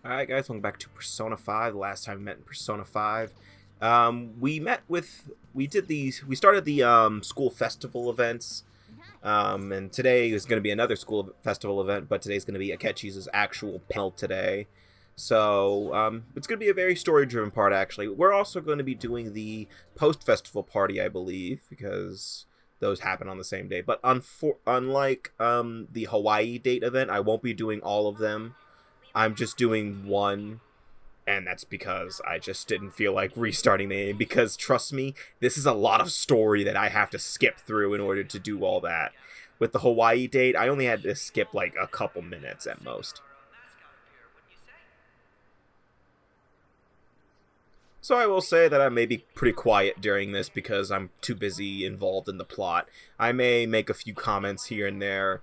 Alright guys, welcome back to Persona 5. The last time we met in Persona 5. We started the school festival events. And today is going to be another school festival event, but today's going to be Akechi's actual panel today. So, it's going to be a very story-driven part, actually. We're also going to be doing the post-festival party, I believe, because those happen on the same day. But unlike the Hawaii date event, I won't be doing all of them. I'm just doing one, and that's because I just didn't feel like restarting the game, because trust me, this is a lot of story that I have to skip through in order to do all that. With the Hawaii date, I only had to skip like a couple minutes at most. So I will say that I may be pretty quiet during this because I'm too busy involved in the plot. I may make a few comments here and there,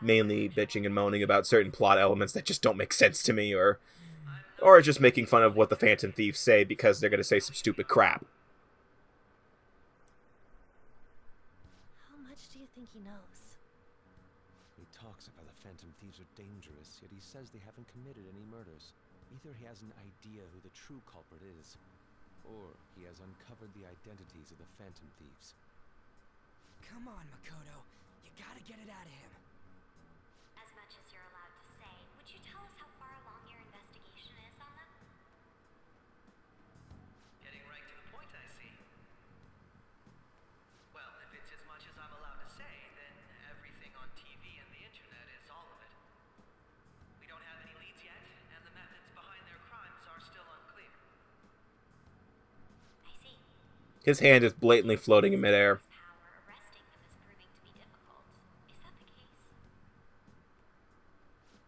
mainly bitching and moaning about certain plot elements that just don't make sense to me, or just making fun of what the Phantom Thieves say because they're going to say some stupid crap. How much do you think he knows? He talks about the Phantom Thieves are dangerous, yet he says they haven't committed any murders. Either he has an idea who the true culprit is, or he has uncovered the identities of the Phantom Thieves. Come on, Makoto. You gotta get it out of him. As much as you're allowed to say, would you tell us how far along your investigation is on them? Getting right to the point, I see. Well, if it's as much as I'm allowed to say, then everything on TV and the internet is all of it. We don't have any leads yet, and the methods behind their crimes are still unclear. I see. His hand is blatantly floating in midair. Power arresting them is proving to be difficult. Is that the case?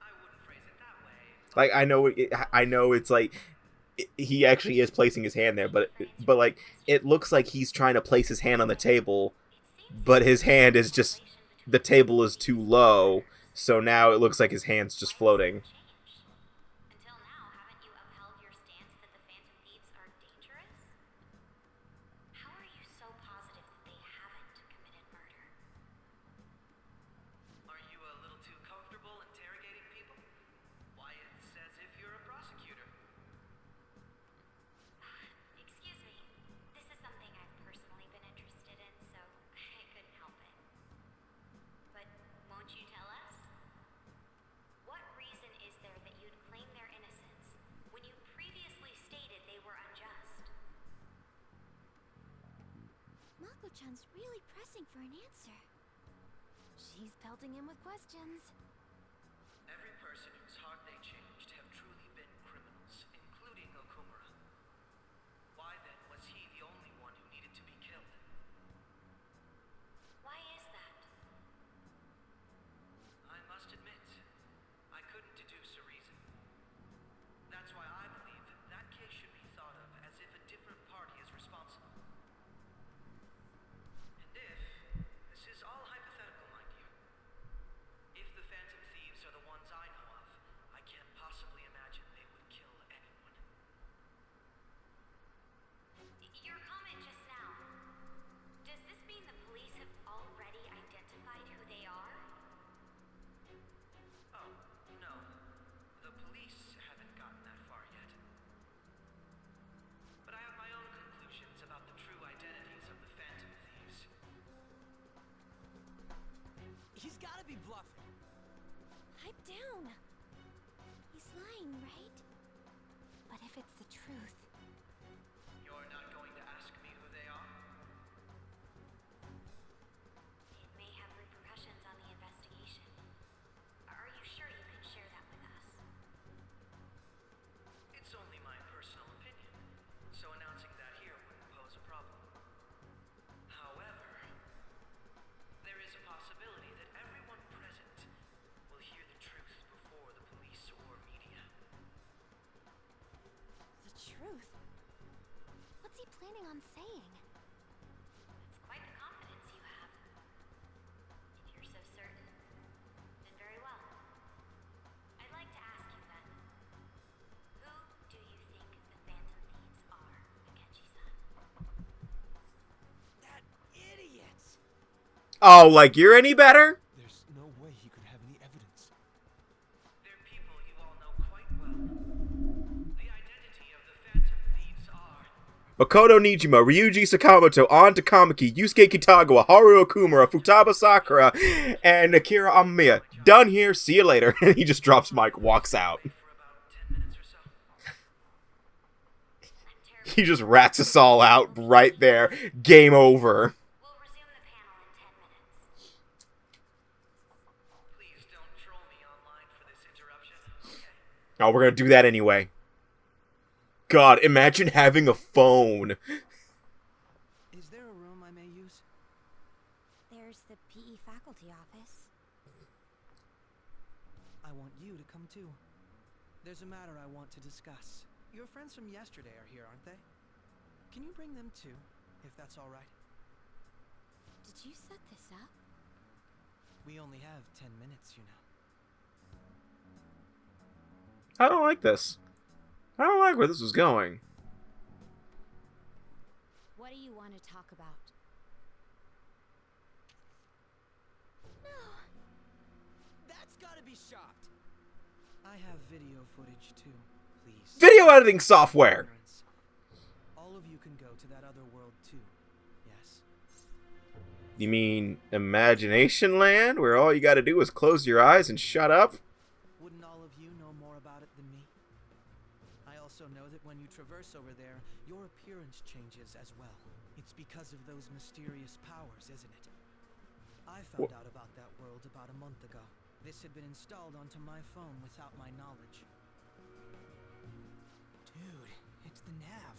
I wouldn't phrase it that way. Like I know it's like he actually is placing his hand there, but like it looks like he's trying to place his hand on the table, but his hand is just the table is too low, so now it looks like his hand's just floating. Until now, haven't you upheld your stance that the Phantom Thieves are dangerous? How are you so positive that they haven't committed murder? Are you a little too comfortable interrogating people? Why, it's as if you're a prosecutor. Excuse me. This is something I've personally been interested in, so I couldn't help it. But won't you tell us? What reason is there that you'd claim their innocence when you previously stated they were unjust? Mako-chan's really pressing for an answer. She's pelting him with questions. Every person whose heart they changed have truly been criminals, including Okumura. Why then was he the only one who needed to be killed? Why is that? I must admit, I couldn't deduce a reason. That's why I believe that case should be thought of as if a different party is responsible. And this is all hypothetical, mind you. If the Phantom Thieves are the ones I know of, I can't possibly imagine they would kill anyone. Your comment just now. Does this mean the police have already identified who they are? Oh, no. The police haven't gotten that far yet. But I have my own conclusions about the true identities of the Phantom Thieves. He's gotta be bluffing. Pipe down. He's lying, right? But if it's the truth, You're not going to ask me who they are? it may have repercussions on the investigation. Are you sure you can share that with us? It's only my personal opinion, so announcing that here wouldn't pose a problem. However, there is a possibility that everyone present will hear the truth before the police or media. The truth? What's he planning on saying? That's quite the confidence you have. If you're so certain, then very well. I'd like to ask you then, who do you think the Phantom Thieves are, Akechi-san? That idiot! Oh, like you're any better? There's no way he could have any evidence. They're people you all know quite well. Makoto Nijima, Ryuji Sakamoto, An Takamaki, Yusuke Kitagawa, Haru Okumura, Futaba Sakura, and Akira Amamiya. Done here, see you later. And he just drops mic, walks out. For about 10 minutes or so. He just rats us all out right there. Game over. We'll resume the panel in 10 minutes. Please don't troll me online for this interruption, okay? Oh, we're gonna do that anyway. God, imagine having a phone. Is there a room I may use? There's the PE faculty office. I want you to come too. There's a matter I want to discuss. Your friends from yesterday are here, aren't they? Can you bring them too, if that's all right? Did you set this up? We only have 10 minutes, you know. I don't like this. I don't like where this is going. What do you want to talk about? No. That's gotta be shot. I have video footage too, please. Video editing software! Parents, all of you can go to that other world too. Yes. You mean Imagination Land, where all you gotta do is close your eyes and shut up? Wouldn't all of you know more about it than me? I also know that when you traverse over there, your appearance changes as well. It's because of those mysterious powers, isn't it? I found out about that world about a month ago. This had been installed onto my phone without my knowledge. Dude, it's the nav.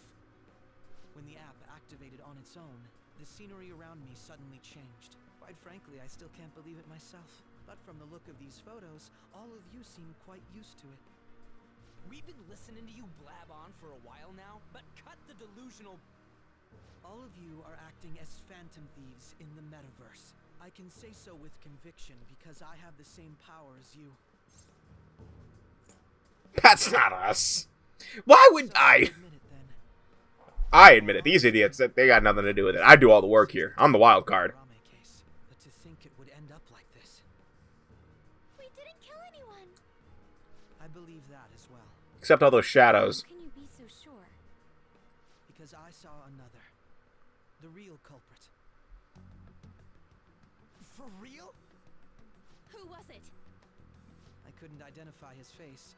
When the app activated on its own, the scenery around me suddenly changed. Quite frankly, I still can't believe it myself. But from the look of these photos, all of you seem quite used to it. We've been listening to you blab on for a while now, but cut the delusional. All of you are acting as Phantom Thieves in the metaverse. I can say so with conviction because I have the same power as you. That's not us. Why would So I? admit it then. I admit it. These idiots, they got nothing to do with it. I do all the work here. I'm the wild card. Rame case, but to think it would end up like this. We didn't kill anyone. I believe that as well. Except all those shadows. How can you be so sure? Because I saw another. The real culprit. For real? Who was it? I couldn't identify his face.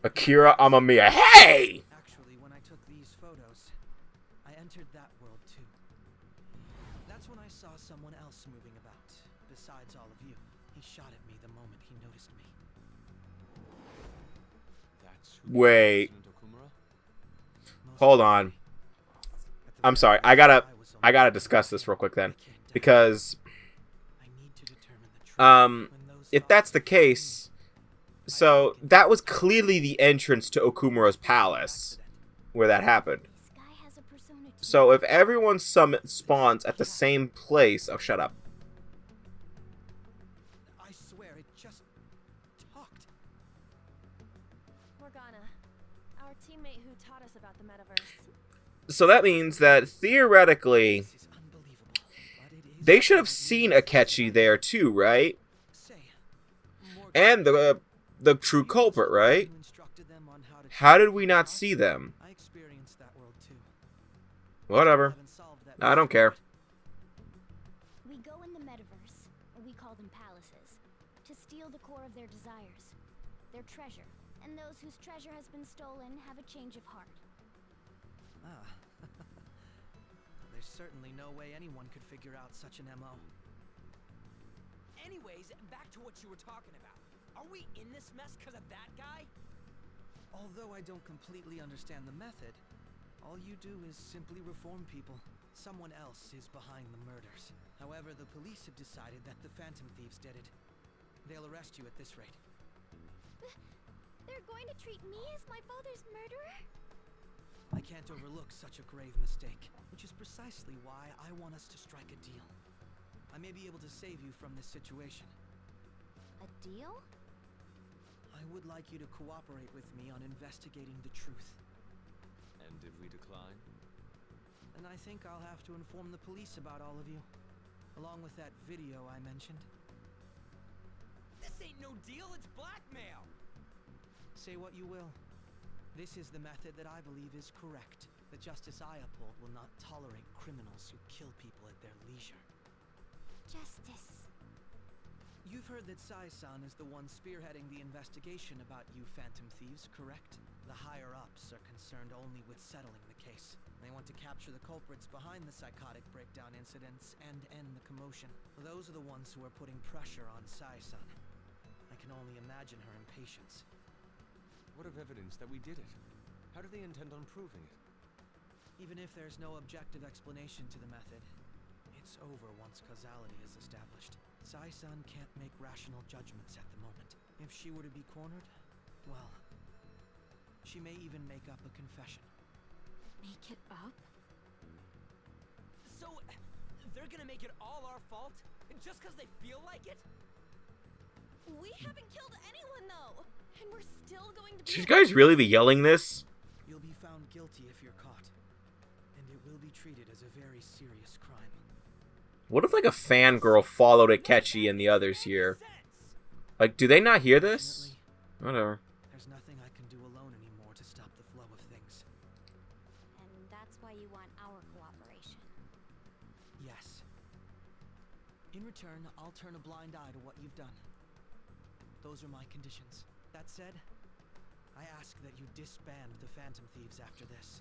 Akira Amamiya. Hey! Actually, when I took these photos, I entered that world too. That's when I saw someone else moving about, besides all of you. He shot at me the moment he noticed me. That's who Wait. President Okumura? Most Hold on. At the I'm very sorry. least, I gotta was only- discuss this real quick then. I can't die. Because, I need to determine the truth. um, When those if that's the thoughts came to me, case, so that was clearly the entrance to Okumura's palace, where that happened. This guy has a persona too. So if everyone spawns at the same place... Oh, shut up. I swear it just talked. Morgana, our teammate who taught us about the metaverse. So that means that, theoretically, This is unbelievable, but it is they should have what it seen is. Akechi there too, right? Say, And the true culprit, right? You instructed them on how to How cheat did we not us? see them? I experienced that world too. Whatever. Haven't solved that I don't mystery care. yet. We go in the metaverse, or we call them palaces, to steal the core of their desires, their treasure. And those whose treasure has been stolen have a change of heart. Ah. There's certainly no way anyone could figure out such an MO. Anyways, back to what you were talking about. Are we in this mess because of that guy? Although I don't completely understand the method, all you do is simply reform people. Someone else is behind the murders. However, the police have decided that the Phantom Thieves did it. They'll arrest you at this rate. They're going to treat me as my father's murderer? I can't overlook such a grave mistake, which is precisely why I want us to strike a deal. I may be able to save you from this situation. A deal? I would like you to cooperate with me on investigating the truth. And if we decline? And I think I'll have to inform the police about all of you, along with that video I mentioned. This ain't no deal, it's blackmail. Say what you will. This is the method that I believe is correct. The justice I uphold will not tolerate criminals who kill people at their leisure. Justice. You've heard that Sai-san is the one spearheading the investigation about you Phantom Thieves, correct? The higher-ups are concerned only with settling the case. They want to capture the culprits behind the psychotic breakdown incidents and end the commotion. Those are the ones who are putting pressure on Sai-san. I can only imagine her impatience. What of evidence that we did it? How do they intend on proving it? Even if there's no objective explanation to the method, it's over once causality is established. Sai-san can't make rational judgments at the moment. If she were to be cornered, well, she may even make up a confession. Make it up? So, they're gonna make it all our fault? Just because they feel like it? We haven't killed anyone though, and we're still going to be. Should you guys really be yelling this? You'll be found guilty if you're caught, and it will be treated as a very serious crime. What if like a fangirl followed Akechi and the others here? Like, do they not hear this? Whatever. There's nothing I can do alone anymore to stop the flow of things. And that's why you want our cooperation. Yes. In return, I'll turn a blind eye to what you've done. Those are my conditions. That said, I ask that you disband the Phantom Thieves after this.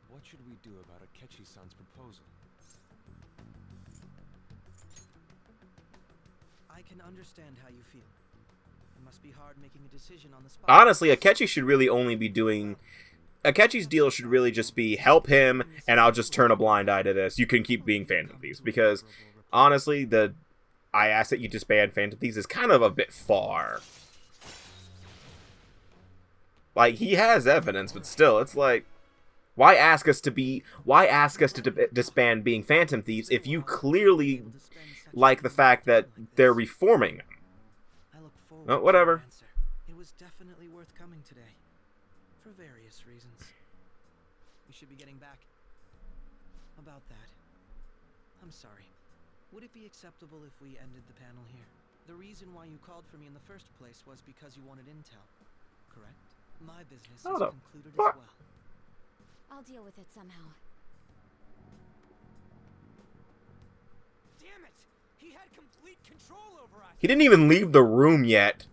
What should we do about Akechi-san's proposal? I can understand how you feel. It must be hard making a decision on the spot. Honestly, Akechi should really only be doing... Akechi's deal should really just be help him, and I'll just turn a blind eye to this. You can keep being Phantom Thieves, because honestly, I ask that you disband Phantom Thieves is kind of a bit far. Like, he has evidence, but still, it's like, why ask us to disband being Phantom Thieves if you clearly like the fact that they're reforming him? I look forward Oh, whatever. to your answer. It was definitely worth coming today, for various reasons. We should be getting back. About that, I'm sorry. Would it be acceptable if we ended the panel here? The reason why you called for me in the first place was because you wanted intel, correct? My business is concluded as well. I'll deal with it somehow. Damn it! He had complete control over us! He didn't even leave the room yet.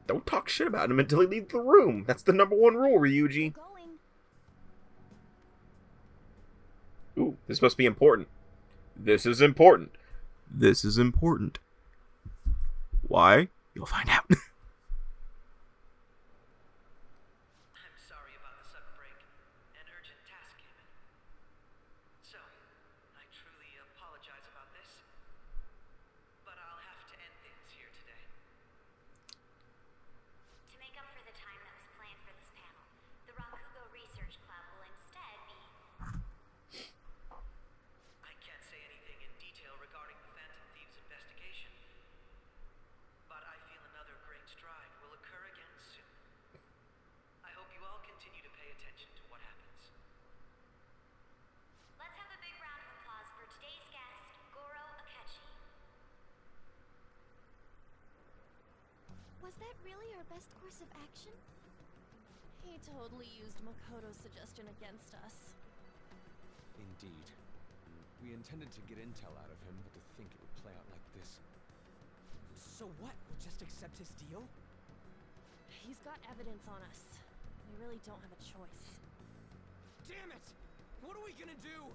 Don't talk shit about him until he leaves the room. That's the #1 rule, Ryuji. Going. Ooh, this must be important. This is important. This is important. Why? You'll find out. I'm sorry about the sudden break. An urgent task came in. So, I truly apologize about this. But I'll have to end things here today. To make up for the time that was planned for this panel, the Rakugo Research Club will instead be... I can't say anything in detail regarding the Phantom Thieves investigation. But I feel another great stride will occur again soon. I hope you all continue to pay attention to what happens. Let's have a big round of applause for today's guest, Goro Akechi. Was that really our best course of action? He totally used Makoto's suggestion against us. Indeed. We intended to get intel out of him, but to think it would play out like this. So what? We'll just accept his deal? He's got evidence on us. We really don't have a choice. Damn it! What are we gonna do?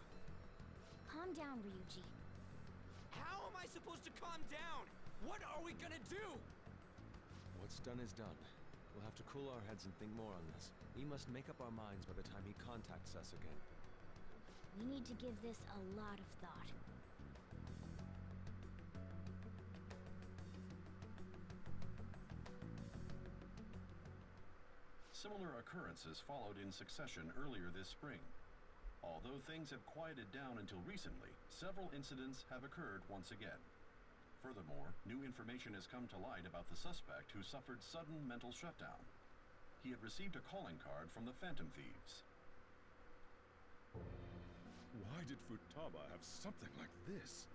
Calm down, Ryuji. How am I supposed to calm down? What are we gonna do? What's done is done. We'll have to cool our heads and think more on this. We must make up our minds by the time he contacts us again. We need to give this a lot of thought. Similar occurrences followed in succession earlier this spring. Although things have quieted down until recently, several incidents have occurred once again. Furthermore, new information has come to light about the suspect who suffered sudden mental shutdown. He had received a calling card from the Phantom Thieves. Why did Futaba have something like this?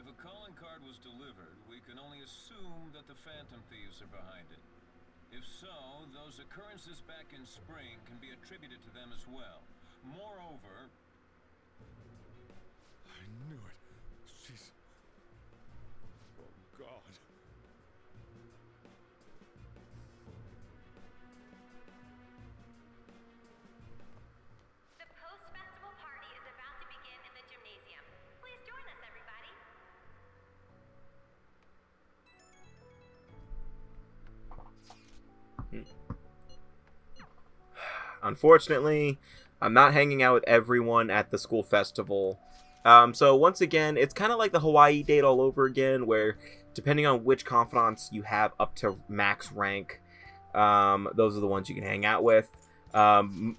If a calling card was delivered, we can only assume that the Phantom Thieves are behind it. If so, those occurrences back in spring can be attributed to them as well. Moreover... I knew it. She's... Oh, God. The post-festival party is about to begin in the gymnasium. Please join us, everybody. Unfortunately, I'm not hanging out with everyone at the school festival. So once again, it's kind of like the Hawaii date all over again, where depending on which confidants you have up to max rank, those are the ones you can hang out with. Haru,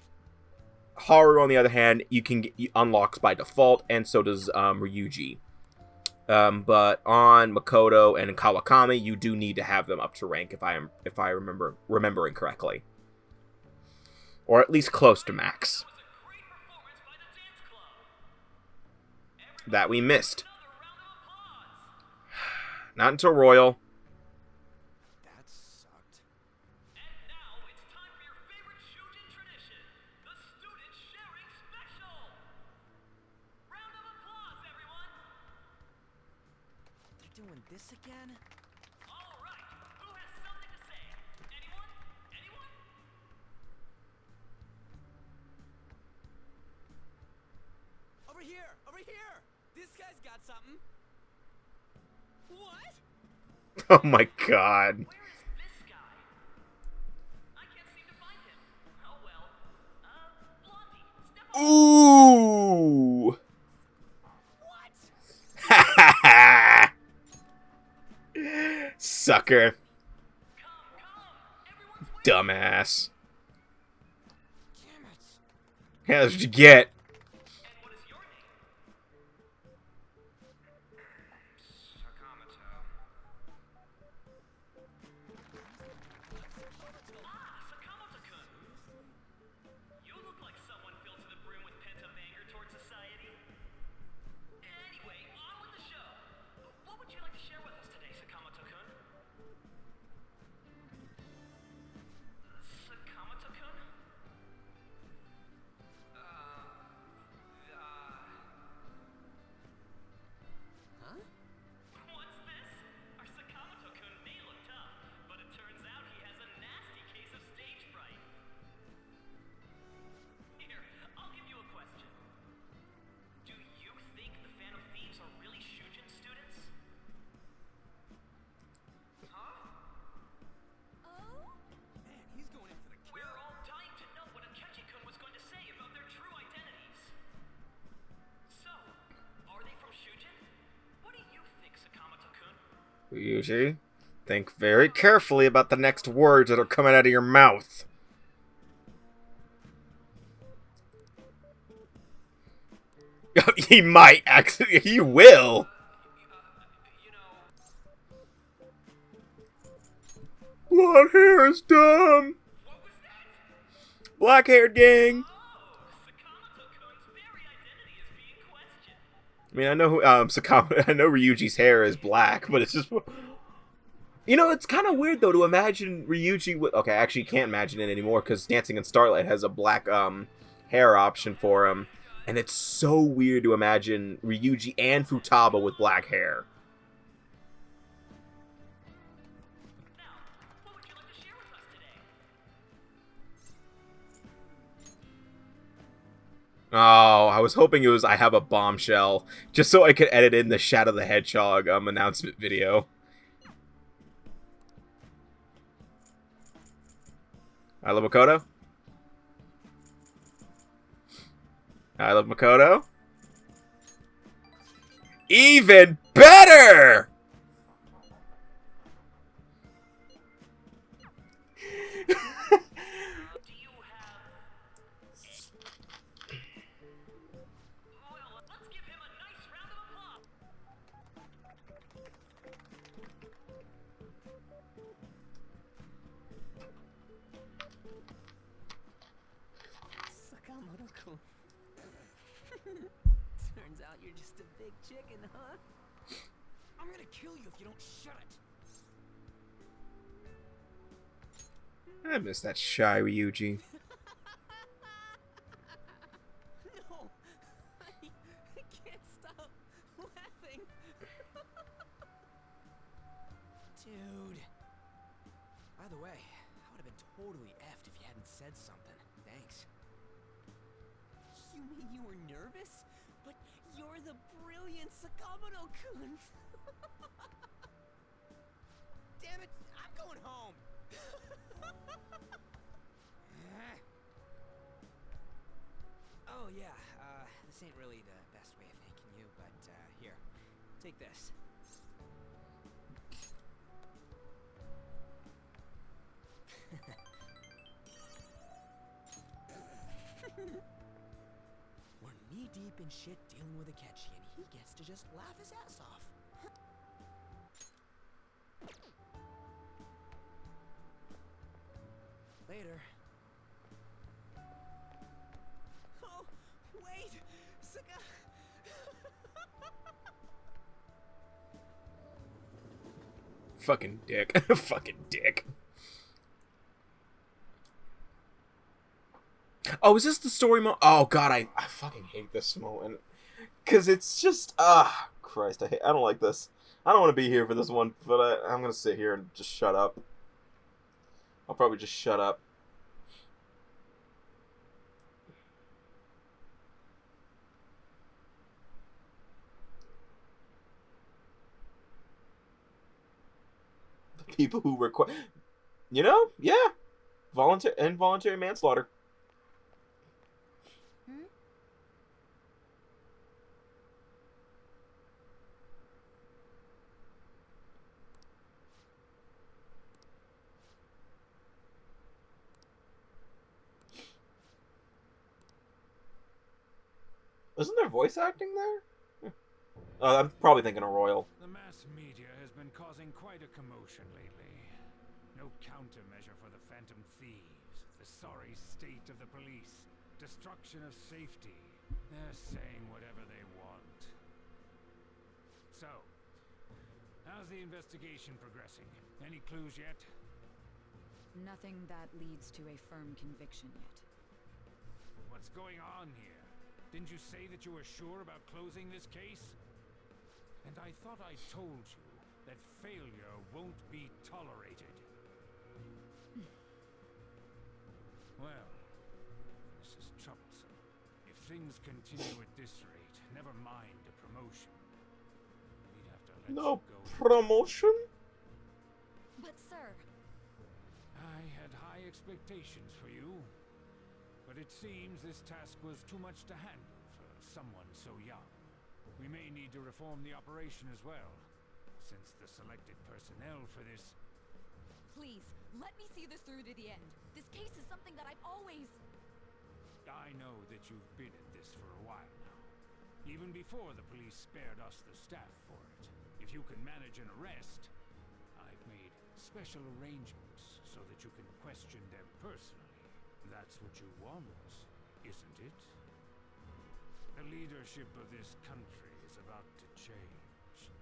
on the other hand, you can get, unlocks by default, and so does Ryuji. But on Makoto and Kawakami, you do need to have them up to rank if I remembering correctly, or at least close to max. That we missed. Not until Royal. That sucked. And now it's time for your favorite Shujin tradition, the student sharing special. Round of applause, everyone. They're doing this again? All right, who has something to say? Anyone? Anyone? Over here! Over here! This guy's got something. What? Oh my god. Where is this guy? I can't seem to find him. Oh well. Blondie, step up. Ooh. Ha ha ha. Sucker. Dumbass. Damn it. Yeah, that's what you get. And what is your name? Sakamoto. Sakamoto-kun. You look like someone filled to the brim with pent-up anger towards society. Anyway, on with the show. What would you like to share with us today, Sakamoto-kun? Sakamoto-kun? Huh? What's this? Our Sakamoto-kun may look tough, but it turns out he has a nasty case of stage fright. Here, I'll give you a question. Do you think the Phantom Thieves are really Shujin students? Huh? Oh? Man, he's going in for the kill. We're all dying to know what Akechi-kun was going to say about their true identities. So, are they from Shujin? What do you think, Sakamoto-kun? Ryuji, think very carefully about the next words that are coming out of your mouth. He might, actually. He will. You know, Blonde hair is dumb. what was that? Black-haired gang. Oh, Sakamoto-kun's very identity is being questioned. I mean, I know who, I know Ryuji's hair is black, but it's just... You know, it's kind of weird, though, to imagine Ryuji with... Okay, I actually can't imagine it anymore, because Dancing in Starlight has a black, hair option for him. And it's so weird to imagine Ryuji and Futaba with black hair. Now, what would you like to share with us today? Oh, I was hoping it was I have a bombshell, just so I could edit in the Shadow the Hedgehog announcement video. I love Makoto. I love Makoto. Even better! Do you have... Well, let's give him a nice round of applause. Sakamoto-kun. Turns out you're just a big chicken, huh? I'm gonna kill you if you don't shut it. I miss that shy Ryuji. No, I can't stop laughing. Dude. By the way, I would have been totally effed if you hadn't said something. Thanks. You mean you were nervous? But you're the brilliant Sakamoto-kun. Damn it, I'm going home. Oh yeah, this ain't really the best way of thanking you, but here, take this. We're knee-deep in shit dealing with Akechi, and he gets to just laugh his ass off. Later. Oh, wait! Saka... Fucking dick. Fucking dick. Oh, is this the story mode? Oh god, I fucking hate this moment. Cause it's just Christ, I don't like this. I don't want to be here for this one, but I'm gonna sit here and just shut up. I'll probably just shut up. The people who require, you know, yeah, involuntary manslaughter. Isn't there voice acting there? Oh, I'm probably thinking of Royal. The mass media has been causing quite a commotion lately. No countermeasure for the Phantom Thieves, the sorry state of the police, destruction of safety. They're saying whatever they want. So, how's the investigation progressing? Any clues yet? Nothing that leads to a firm conviction yet. What's going on here? Didn't you say that you were sure about closing this case? And I thought I told you that failure won't be tolerated. Well, this is troublesome. If things continue at this rate, never mind a promotion. We'd have to let No you go. promotion? But sir, I had high expectations for you. But it seems this task was too much to handle for someone so young. We may need to reform the operation as well, since the selected personnel for this... please, let me see this through to the end. This case is something that I've always... I know that you've been at this for a while now. Even before the police spared us the staff for it. If you can manage an arrest, I've made special arrangements so that you can question them personally. That's what you want, isn't it? The leadership of this country is about to change.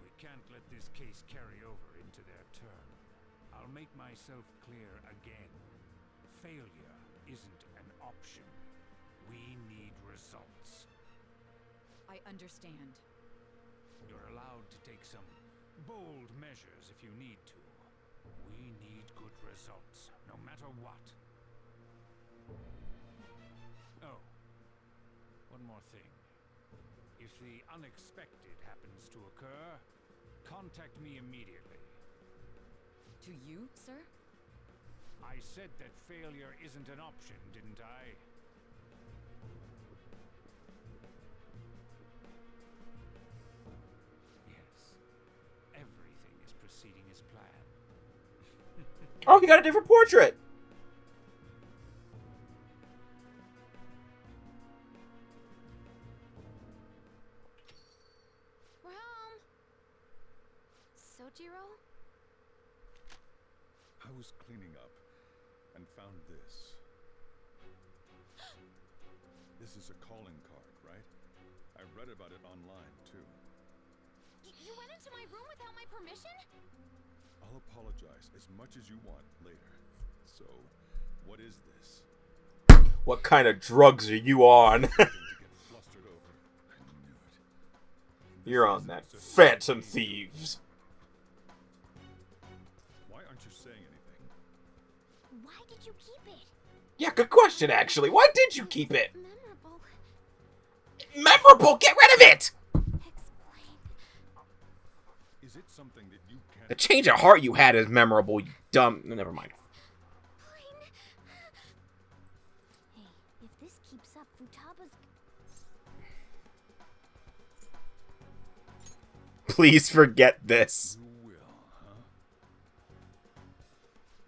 We can't let this case carry over into their term. I'll make myself clear again. Failure isn't an option. We need results. I understand. You're allowed to take some bold measures if you need to. We need good results, no matter what. Oh, one more thing. If the unexpected happens to occur, contact me immediately. To you, sir? I said that failure isn't an option, didn't I? Yes. Everything is proceeding as planned. Oh, he got a different portrait! We're home. Sojiro? I was cleaning up and found this. This is a calling card, right? I read about it online, too. You went into my room without my permission? I'll apologize as much as you want later. So, what is this? What kind of drugs are you on? Something to get flustered over. I knew it. You're on that Phantom Thieves. Why aren't you saying anything? Why did you keep it? Yeah, good question, actually. Why did you keep it? Memorable. Memorable! Get rid of it! Explain. Is it something that you can't... The change of heart you had is memorable, you dumb... Never mind. Explain. Hey, if this keeps up, Futaba's... Please forget this. You will, huh?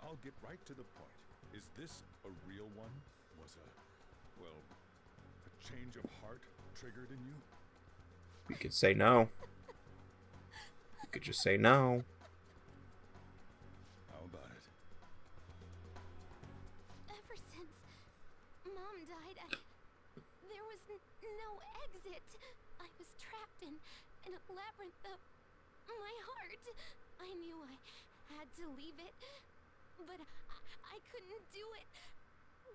I'll get right to the point. Is this a real one? Was a change of heart triggered in you? You could say no. You could just say no. How about it? Ever since Mom died, there was no exit. I was trapped in a labyrinth of my heart. I knew I had to leave it, but I couldn't do it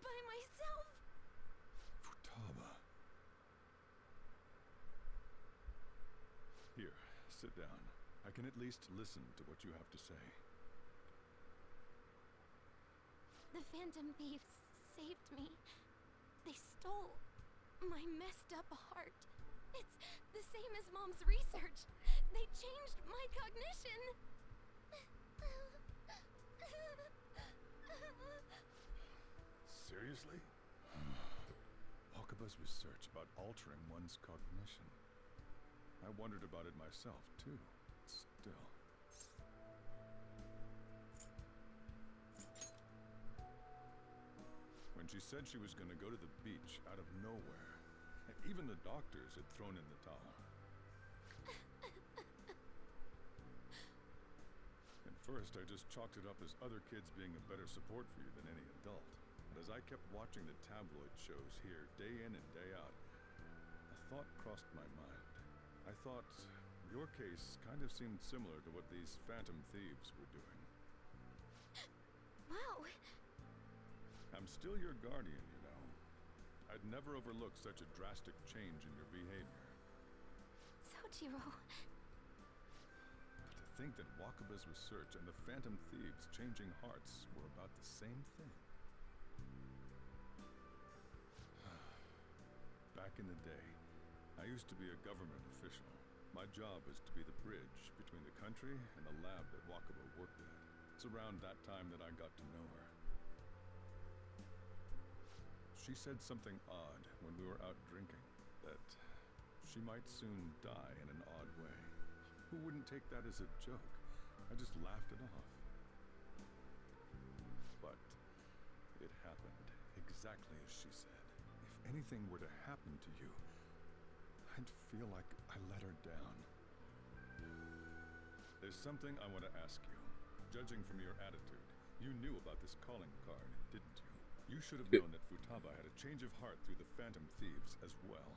by myself. Futaba. Here, sit down. I can at least listen to what you have to say. The Phantom Thieves saved me. They stole my messed up heart. It's the same as Mom's research. They changed my cognition. Seriously? Wakaba's research about altering one's cognition. I wondered about it myself, too. Still. When she said she was going to go to the beach out of nowhere, and even the doctors had thrown in the towel. At first, I just chalked it up as other kids being a better support for you than any adult. But as I kept watching the tabloid shows here, day in and day out, a thought crossed my mind. I thought your case kind of seemed similar to what these Phantom Thieves were doing. Wow. I'm still your guardian, you know. I'd never overlook such a drastic change in your behavior. Sojiro. But to think that Wakaba's research and the Phantom Thieves changing hearts were about the same thing. Back in the day, I used to be a government official. My job was to be the bridge between the country and the lab that Wakaba worked at. It's around that time that I got to know her. She said something odd when we were out drinking, that she might soon die in an odd way. Who wouldn't take that as a joke? I just laughed it off. But it happened exactly as she said. If anything were to happen to you, I'd feel like I let her down. There's something I want to ask you. Judging from your attitude, you knew about this calling card, didn't you? You should have known that Futaba had a change of heart through the Phantom Thieves as well.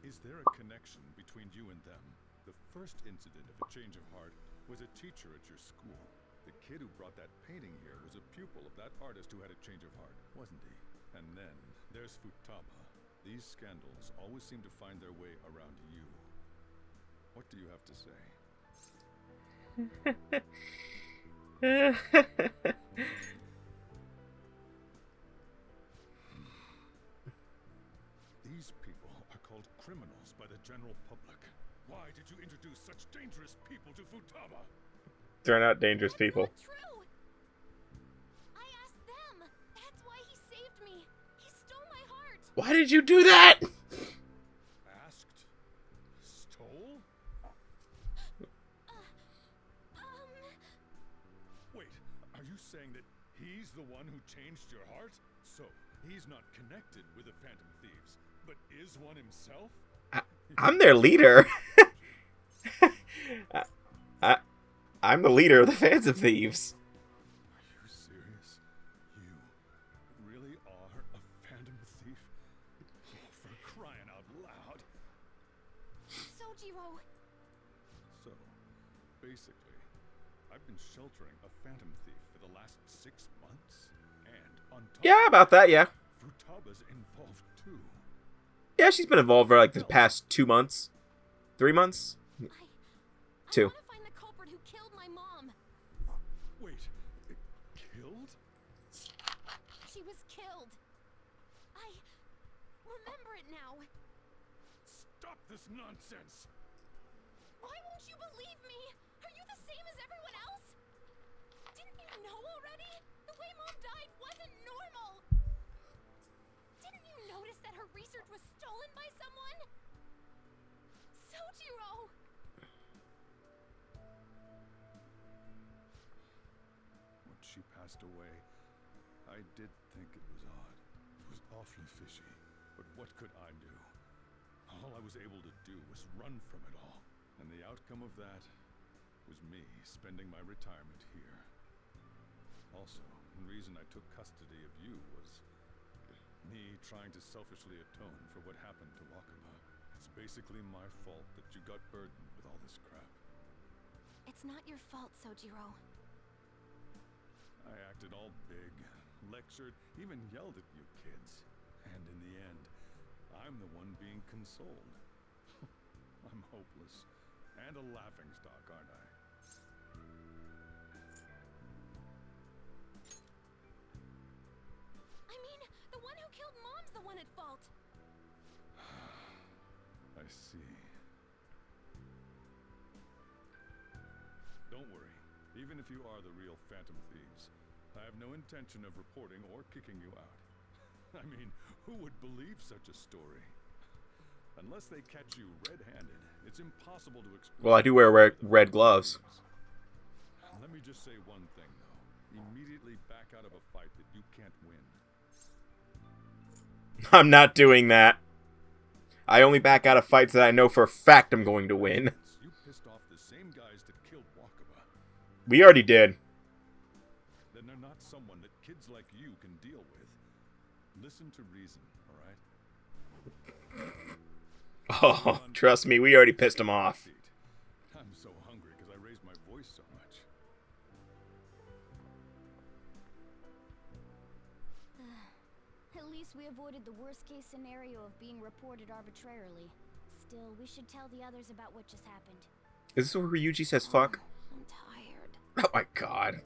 Is there a connection between you and them? The first incident of a change of heart was a teacher at your school. The kid who brought that painting here was a pupil of that artist who had a change of heart, wasn't he? And then there's Futaba. These scandals always seem to find their way around you. What do you have to say? These people are called criminals by the general public. Why did you introduce such dangerous people to Futaba? They're not dangerous people. That's not true. I asked them. That's why he saved me. He stole my heart. Why did you do that? Asked? Stole? Wait, are you saying that he's the one who changed your heart? So, he's not connected with the Phantom Thieves, but is one himself? I'm their leader. I'm the leader of the Phantom Thieves. Are you serious? You really are a Phantom Thief? Oh, for crying out loud. Sojiro. So, basically, I've been sheltering a Phantom Thief thief for the last 6 months. And on top Yeah, about that, yeah. Futaba's involved too. Yeah, she's been involved for like the past 2 months. 3 months? I 2. want to find the culprit who killed my mom. Wait, killed? She was killed. I remember it now. Stop this nonsense! Why won't you believe me? Are you the same as everyone else? Didn't you know already? The way Mom died wasn't normal. Didn't you notice that her research was stolen by someone? Sojiro! When she passed away, I did think it was odd. It was awfully fishy. But what could I do? All I was able to do was run from it all. And the outcome of that was me spending my retirement here. Also, the reason I took custody of you was me trying to selfishly atone for what happened to Wakaba. It's basically my fault that you got burdened with all this crap. It's not your fault, Sojiro. I acted all big, lectured, even yelled at you kids. And in the end, I'm the one being consoled. I'm hopeless. And a laughingstock, aren't I? I mean, the one who killed Mom's the one at fault. I see. Don't worry. Even if you are the real Phantom Thieves, I have no intention of reporting or kicking you out. I mean, who would believe such a story? Unless they catch you red-handed, it's impossible to explain. Well, I do wear red gloves. Let me just say one thing, though. Immediately back out of a fight that you can't win. I'm not doing that. I only back out of fights that I know for a fact I'm going to win. You pissed off the same guys that killed Wakaba. We already did. Then they're not someone that kids like you can deal with. Listen to reason, alright? Oh, trust me, we already pissed him off. I'm so hungry because I raised my voice so much. At least we avoided the worst-case scenario of being reported arbitrarily. Still, we should tell the others about what just happened. Is this where Ryuji says fuck? I'm tired. Oh my god.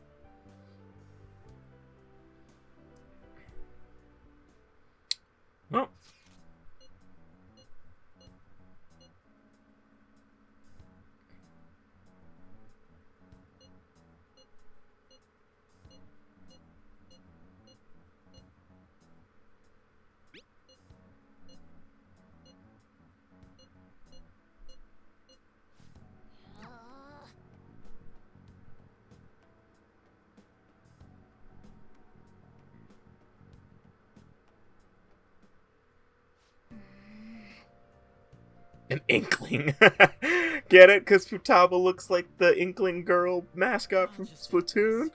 Well. An Inkling. Get it? Because Futaba looks like the Inkling girl mascot from Splatoon.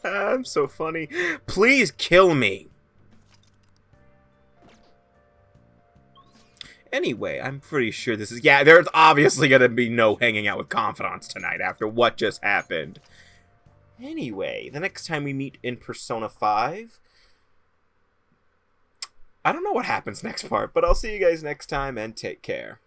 I'm so funny. Please kill me. Anyway, I'm pretty sure this is... Yeah, there's obviously going to be no hanging out with confidants tonight after what just happened. Anyway, the next time we meet in Persona 5... I don't know what happens next part, but I'll see you guys next time and take care.